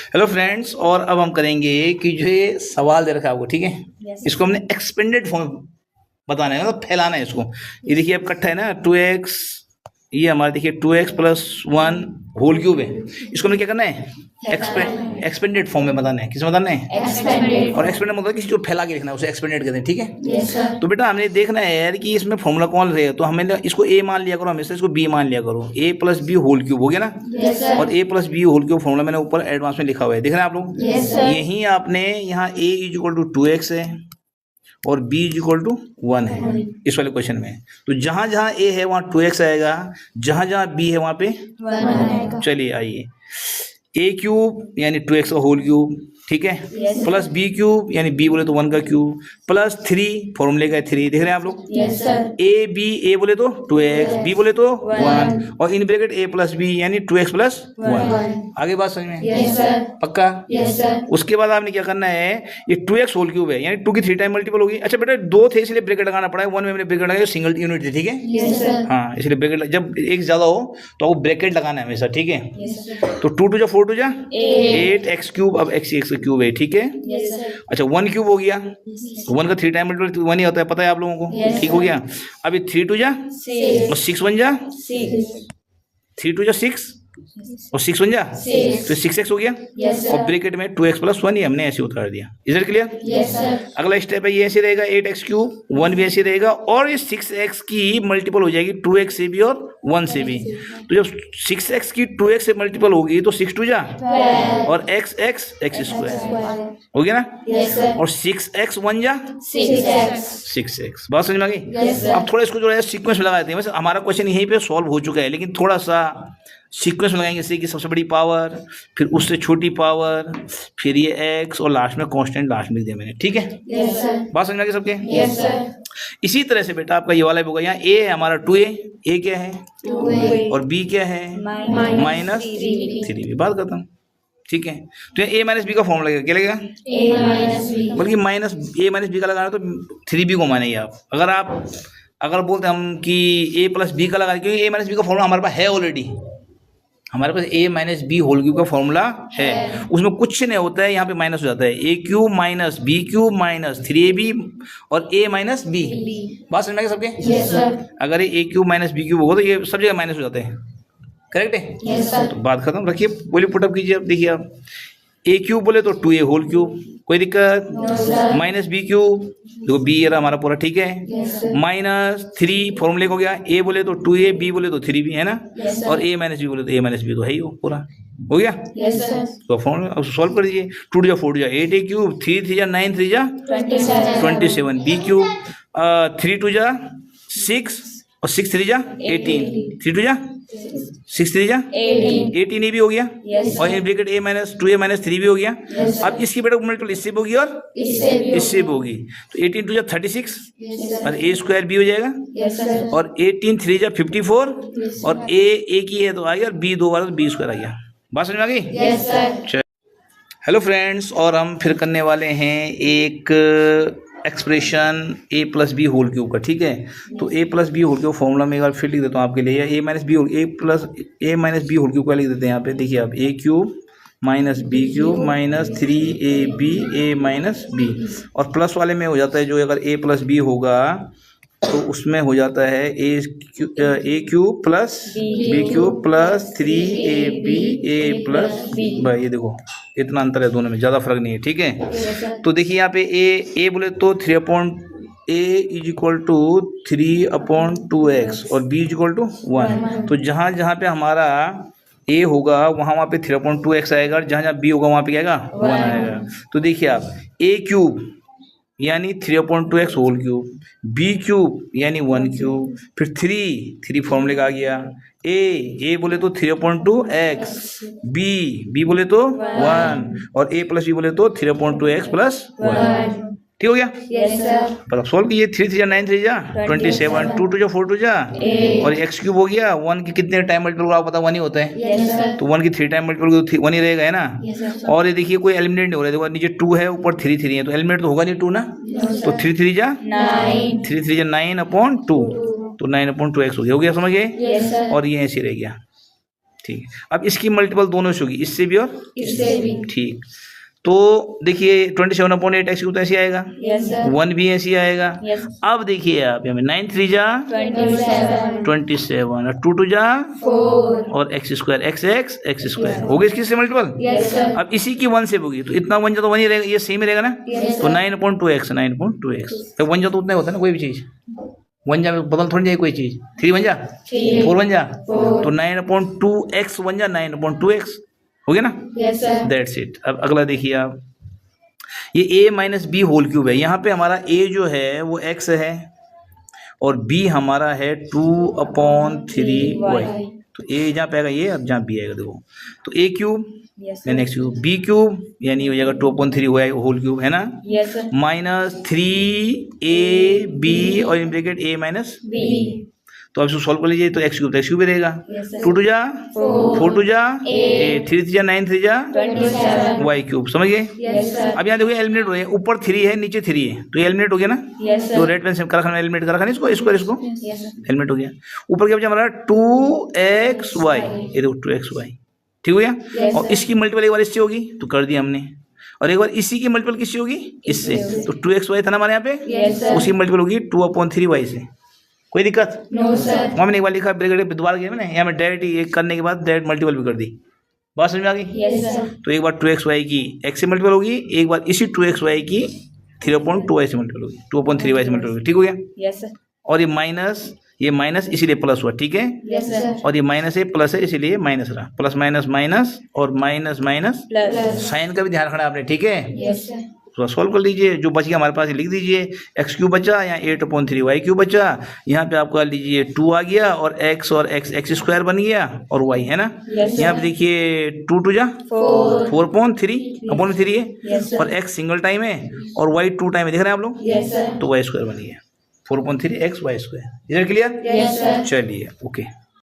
Hello friends, और अब हम करेंगे कि जो ये सवाल दे रखा है आपको, ठीक है। इसको हमने एक्सपेंडेड फॉर्म बताना है, मतलब फैलाना है इसको। ये देखिए अब इकट्ठा है ना 2x, ये हमारा देखिए 2x प्लस 1 होल क्यूब है। इसको हमने क्या करना है, एक्सपेंडेड फॉर्म में बताना है। किस में बताना है, एक्सपेंडेड। और एक्सपेंडेड मतलब किसी को फैला के लिखना है, उसे एक्सपेंडेड कहते हैं, ठीक है। तो बेटा हमने देखना है यार कि इसमें फॉर्मूला कौन रहेगा, तो हमें इसको a मान लिया करो, हमेशा इसको b मान लिया करो। a plus B whole cube हो गया ना, और a plus B whole cube formula मैंने ऊपर एडवांस में लिखा हुआ है, देख रहे हैं आप लोग। यही आपने यहाँ a is equal to 2x है और b इज इक्वल टू 1 है इस वाले क्वेश्चन में। तो जहां जहां a है वहां 2x आएगा, जहां जहां b है वहां पे 1। चलिए आइए, a क्यूब यानी 2x का होल क्यूब, ठीक है, प्लस बी क्यूब यानी b बोले तो 1 का क्यूब, प्लस 3 फॉर्मूले का 3, देख रहे हैं आप लोग। a बोले तो 2x, b बोले तो 1, और in bracket a plus B यानी 2x प्लस 1। आगे बात समझ में, पक्का। उसके बाद आपने क्या करना है, ये 2x होल क्यूब है यानी 2 की 3 टाइम मल्टीपल होगी। अच्छा बेटा 2 थे इसलिए ब्रैकेट लगाना पड़ा है, 1 में मैंने ब्रैकेट लगाया, सिंगल यूनिट थी, ठीक है। हाँ, इसलिए ब्रैकेट जब एक ज्यादा हो तो आपको ब्रैकेट लगाना है हमेशा, ठीक है। तो 2 टू जा 4 टू जा 8x क्यूब, अब x क्यूब है, ठीक है। अच्छा 1 क्यूब हो गया, 1 का 3 टाइम मल्टीपल 1 ही होता है, पता है आप लोगों को, ठीक हो गया। अभी 3 टू जा और 6 1 जा 3 टू जा 6 और 6 1 जा तो 6x हो गया, और ब्रैकेट में 2x प्लस 1 ही हमने ऐसे उतार दिया। Is it clear? अगला स्टेप है, ये ऐसे रहेगा 8x क्यूब, 1 भी ऐसे रहेगा, और ये 6x की मल्टीपल हो जाएगी 2x से भी और 1 से भी। तो जब 6x की 2x से मल्टीपल होगी तो 6 टू जा और x स्क्वायर हो गया ना, और 6x 1 जा 6x। बात समझ में आ गई? अब थोड़ा इसको जो है सीक्वेंस में लगा देते हैं। वैसे हमारा क्वेश्चन यहीं पे सॉल्व हो चुका है, लेकिन थोड़ा सा सीक्वेंस में लगाएंगे, जैसे कि सबसे बड़ी पावर, फिर उससे छोटी पावर, फिर ये x, और लास्ट में कांस्टेंट लास्ट में लिख दिया मैंने, ठीक है। बात समझ में आ गई सबके? इसी तरह से बेटा आपका ये वाला भी होगा। यहाँ a है हमारा 2a, a क्या है 2a, और b क्या है माइनस 3b। बात खत्म, ठीक है। तो a माइनस बी का फॉर्मूला लगेगा, क्या लगेगा, बल्कि माइनस a माइनस बी का लगाना तो 3b को मानेंगे आप। अगर बोलते हम कि a प्लस बी का लगाना, क्योंकि a माइनस बी का फॉर्मूला हमारे पास है ऑलरेडी, हमारे पास a minus B whole cube का फॉर्मूला है, उसमें कुछ नहीं होता है, यहाँ पे माइनस हो जाता है, a cube minus B cube minus 3ab और a माइनस बी। बात समझ में आ गई सबके? अगर ये a cube minus B cube होगा तो ये सब जगह माइनस हो जाते हैं, करेक्ट है। तो बात खत्म, रखिए, बोलिए पुटअप कीजिए। अब देखिए आप a क्यूब बोले तो 2a होल क्यूब, कोई दिक्कत, माइनस बी क्यूब, देखो बी ये रहा हमारा पूरा, ठीक है, माइनस 3 फॉर्मूले हो गया, a बोले तो 2a, b बोले तो 3b, है ना, और a माइनस बी बोले तो a माइनस बी, तो है ही वो पूरा हो गया। तो फॉर्मूला अब सॉल्व कर दीजिए। 2 टू जा 4 टू जा 8a क्यूब, 3 3 जा 9, 3 जा 27, b क्यूब, 3 टू जा 6 और 6 3 जा 18, 3 टू जा 6 3 जा 18 ये भी हो गया, और in bracket a minus 2a minus 3 भी हो गया। अब इसकी बेटा मल्टीपल इससे भी होगी और इससे भी होगी, तो 18 टू जा 36 और a स्क्वायर b हो जाएगा, और 18 3 जा 54, और a एक ही है तो आ गया, और b 2 बार तो b स्क्वायर आ गया। बात समझ में आ गई? हेलो फ्रेंड्स, और हम फिर करने वाले हैं एक expression a plus B whole cube का, ठीक है। तो a plus B whole cube formula में एक बार फिर लिख देता हूँ आपके लिए, या a minus B whole cube का लिख देते हैं यहाँ पे। देखिए आप a cube minus B cube minus 3ab a minus B, और प्लस वाले में हो जाता है जो अगर a प्लस बी होगा तो उसमें हो जाता है a cube plus b cube plus 3ab a plus भाई, ये देखो इतना अंतर है दोनों में, ज़्यादा फर्क नहीं है, ठीक है। तो देखिए यहाँ पे a बोले तो 3/a is equal to 3/2x और b इज इक्वल टू 1। तो जहाँ जहाँ पे हमारा a होगा वहाँ पे 3/2x आएगा, और जहाँ जहाँ b होगा वहाँ पे क्या आएगा 1 आएगा। तो देखिए आप a क्यूब यानी 3/2x whole cube, b cube यानी 1 क्यूब, फिर 3 फॉर्मूले का आ गया, a बोले तो 3/2x, b बोले तो 1, और a प्लस b बोले तो 3/2x प्लस 1, ठीक हो गया। पर सॉल्व कीजिए, 3 3 जा 9 3 जा 27, 2 टू जा 4 टू जा, और x क्यूब हो गया, 1 की कितने टाइम मल्टीपल आप पता 1 ही होता है, तो 1 की 3 टाइम मल्टीपल तो 1 ही रहेगा, है ना। और ये देखिए कोई एलिमिनेट नहीं हो रहा है, देखो नीचे 2 है ऊपर 3 3 है, तो एलिमिनेट तो होगा नहीं 2 ना, तो 3 3 जा 9/2, तो 9/2x हो गया, समझ गए। और ये ऐसे रह गया, ठीक है। अब इसकी मल्टीपल दोनों से होगी, इससे भी और इससे भी। ठीक। तो देखिए 27/8 एक्स क्यूब तो ऐसे आएगा, यस सर। 1 भी ऐसे आएगा। यस। अब देखिए आप यहाँ 9 3 जा 27 और 2 2 जा 4। और एक्स स्क्वायर एक्स स्क्वायर हो गई इसकी से मल्टीपल। Yes sir. अब इसी की 1 से होगी तो इतना 1 जा तो 1 ही रहेगा, ये सेम ही रहेगा ना। Yes, तो sir. 9/2x 9/2x तो 1 जा तो उतना ही होता है ना, कोई भी चीज 1 जा में बदल थोड़ी जाए कोई चीज। 3 1 जा 4 1 जा तो 9/2x 1 जा 9/2x हो गया ना। Yes sir. That's it. अब अगला देखिए आप, ये a minus B whole cube है। यहाँ पे हमारा a जो है वो x है और b हमारा है 2/3y। तो a जहाँ पे आएगा ये, अब जहाँ b आएगा देखो, तो a क्यूब यस यानी x क्यूब, b क्यूब यानी हो जाएगा 2/3y होल क्यूब है ना, यस सर। माइनस 3ab और in bracket a minus B. तो अब इसको सॉल्व कर लीजिए तो x क्यूब ही रहेगा। Yes sir. 2 2 जा 4 2 जा 8 3 3 जा 9 3 जा 27। y क्यूब, समझ गए। Yes sir. अब यहाँ देखो एलिमिनेट हो गया, ऊपर 3 है नीचे 3 है तो ये एलिमिनेट हो गया ना। यस तो सर। रेड पेन से कर रखा एलिमिनेट कर रखा इसको इसको इसको यस सर। एलिमिनेट हो गया। ऊपर क्या बचा हमारा 2xy, ये देखो 2xy ठीक हो गया। Yes, और sir. इसकी मल्टीपल एक बार इससे होगी तो कर दिया हमने, और एक बार इसी की मल्टीपल किससे होगी, इससे। तो 2xy था ना हमारे यहाँ पे, Yes, sir. उसी मल्टीपल होगी 2/3y से। कोई दिक्कत? No sir. वहाँ मैंने एक बार लिखा ब्रैकेट पे दोबारा किया मैंने, यहाँ में डायरेक्ट ये करने के बाद डायरेक्ट मल्टीपल भी कर दी। बात समझ में आ गई? Yes sir. तो एक बार 2xy की x से मल्टीपल होगी, एक बार इसी 2xy की 3/2y से मल्टीपल होगी, 2/3y से मल्टीपल होगी, ठीक हो गया। Yes sir. और ये माइनस इसीलिए प्लस हुआ, ठीक है। Yes sir. और ये माइनस है प्लस है इसीलिए माइनस रहा, प्लस माइनस माइनस और माइनस माइनस। प्लस। साइन का भी ध्यान रखना आपने, ठीक है। Yes sir. तो सॉल्व कर लीजिए, जो बच गया हमारे पास लिख दीजिए। एक्स क्यूब बचा, यहाँ 8/3y क्यूब बचा, यहाँ पे आपको लीजिए 2 आ गया और x एक्स स्क्वायर बन गया और y है ना। Yes, sir. यहाँ पे देखिए 2 2 जा 4/3 है Yes, sir. और x सिंगल टाइम है और y 2 टाइम है, देख रहे हैं आप लोग। Yes sir. तो y स्क्वायर बन गया 4/3 x y स्क्वायर। इधर क्लियर? Yes sir. चलिए ओके।